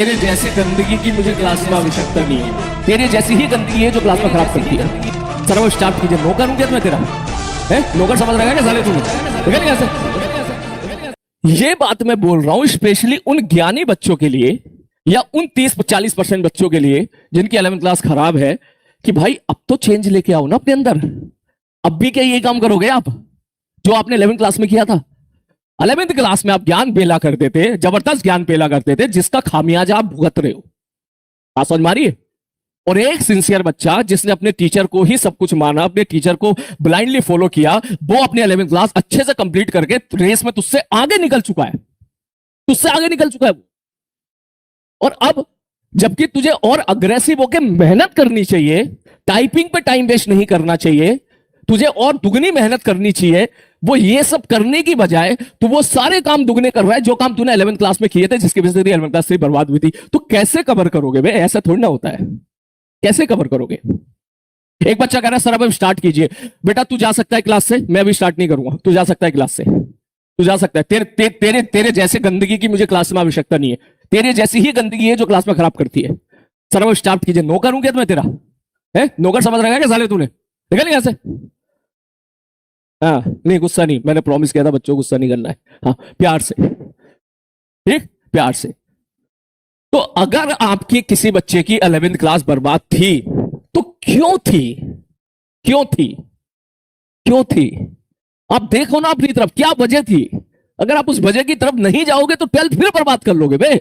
तेरे जैसी गंदगी की मुझे क्लास में आवश्यकता नहीं है। तेरे जैसी ही गंदगी है जो क्लास में खराब करती है। सर वो स्टार्ट कीजिए। नौकर हूं क्या मैं तेरा? है नौकर समझ रहा है क्या साले तुम्हें? निकल यहाँ से। ये बात मैं बोल रहा हूं स्पेशली उन ज्ञानी बच्चों के लिए या उन 30-40% बच्चों के लिए जिनकी 11th क्लास खराब है कि भाई अब तो चेंज लेके आओ ना अपने अंदर। अब भी क्या ये काम करोगे आप जो आपने 11th क्लास में किया था? 11th क्लास में आप ज्ञान पेला करते थे, जबरदस्त ज्ञान पेला करते थे जिसका खामियाजा आप भुगत रहे हो। बात समझ मारिए। और एक सिंसियर बच्चा जिसने अपने टीचर को ही सब कुछ माना, अपने टीचर को ब्लाइंडली फॉलो किया, वो अपने 11th क्लास अच्छे से कंप्लीट करके रेस में तुझसे आगे निकल चुका है। तुझसे आगे निकल चुका है वो। और अब जबकि तुझे और अग्रेसिव होकर मेहनत करनी चाहिए, टाइपिंग पे टाइम वेस्ट नहीं करना चाहिए, तुझे और दुगनी मेहनत करनी चाहिए, वो ये सब करने की बजाय तो वो सारे काम दुगने कर रहा है जो काम तूने 11th क्लास में किए थे, जिसकी वजह से तेरी 11th क्लास से बर्बाद हुई थी। तो कैसे कवर करोगे बे? ऐसा थोड़ी ना होता है। कैसे कवर करोगे? एक बच्चा कह रहा है सर अब स्टार्ट कीजिए। बेटा तू जा सकता है क्लास से, मैं अभी स्टार्ट नहीं करूंगा। तू जा सकता है क्लास से, तू जा सकता है। तेरे जैसे गंदगी की मुझे क्लास में आवश्यकता नहीं है। तेरे जैसी ही गंदगी है जो क्लास में खराब करती है। सर अब स्टार्ट कीजिए। नौकर हूं क्या मैं तेरा? है नौकर समझ रहा है क्या साले तूने? निकल यहां से। हाँ नहीं गुस्सा नहीं, मैंने प्रॉमिस किया था बच्चों को गुस्सा नहीं करना है। हाँ प्यार से, ठीक, प्यार से। तो अगर आपकी किसी बच्चे की 11th क्लास बर्बाद थी तो क्यों थी? क्यों थी? क्यों थी? आप देखो ना अपनी तरफ, क्या वजह थी? अगर आप उस वजह की तरफ नहीं जाओगे तो 12th फिर बर्बाद कर लोगे बे।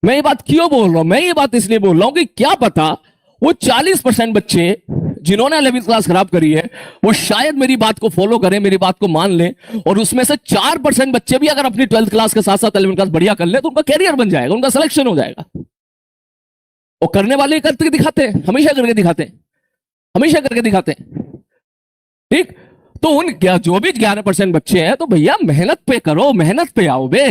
मैं ये बात क्यों बोल रहा हूं? मैं ये बात इसलिए बोल रहा हूं कि क्या पता वो 40% बच्चे जिन्होंने 11th क्लास खराब करी है वो शायद मेरी बात को फॉलो करें, मेरी बात को मान लें, और उसमें से 4% बच्चे भी अगर अपनी 12th क्लास के साथ साथ 11th क्लास बढ़िया कर ले तो उनका कैरियर बन जाएगा, उनका सिलेक्शन हो जाएगा। और करने वाले करके दिखाते हैं, हमेशा करके दिखाते हैं, हमेशा करके दिखाते हैं। ठीक, तो उन जो भी 11% बच्चे हैं तो भैया मेहनत पे करो, मेहनत पे आओ बे।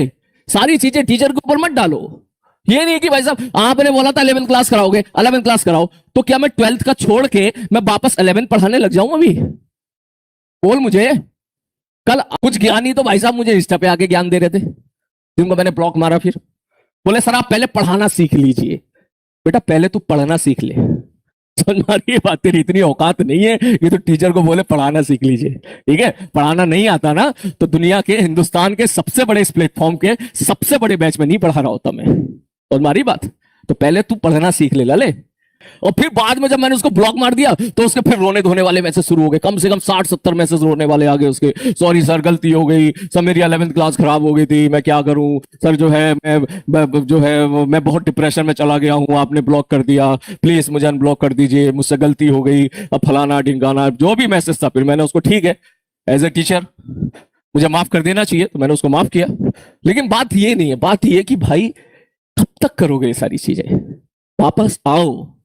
सारी चीजें टीचर के ऊपर मत डालो। ये नहीं कि भाई साहब आपने बोला था 11th क्लास कराओगे, 11th क्लास कराओ, तो क्या मैं 12th का छोड़ के मैं वापस 11th पढ़ाने लग जाऊं अभी? बोल मुझे। कल कुछ ज्ञानी तो भाई साहब मुझे इंस्टा पे आके ज्ञान दे रहे थे, जिनको मैंने ब्लॉक मारा, फिर बोले सर आप पहले पढ़ाना सीख लीजिए। बेटा पहले तू पढ़ना सीख ले। समझ मारिए बात, तेरी इतनी औकात नहीं है कि तो टीचर को बोले पढ़ाना सीख लीजिए। ठीक है, पढ़ाना नहीं आता ना तो दुनिया के, हिंदुस्तान के सबसे बड़े इस प्लेटफॉर्म के सबसे बड़े बैच में नहीं पढ़ा रहा होता मैं। और मारी बात, तो पहले तू पढ़ना सीख ले लाले। और फिर बाद में जब मैंने उसको ब्लॉक मार दिया तो उसके फिर रोने धोने वाले मैसेज शुरू हो गए। कम से कम 60-70 मैसेज रोने वाले आ गए उसके। सॉरी सर गलती हो गई सर, मेरी 11th क्लास खराब हो गई थी, मैं क्या करूं सर, जो है मैं बहुत डिप्रेशन में चला गया हूं, आपने ब्लॉक कर दिया, प्लीज मुझे अनब्लॉक कर दीजिए, मुझसे गलती हो गई, अब फलाना ढिंगाना जो भी मैसेज था। फिर मैंने उसको, ठीक है एज ए टीचर मुझे माफ कर देना चाहिए, तो मैंने उसको माफ किया। लेकिन बात ये नहीं है, बात ये कि भाई कब तक करोगे ये सारी चीजें? वापस आओ।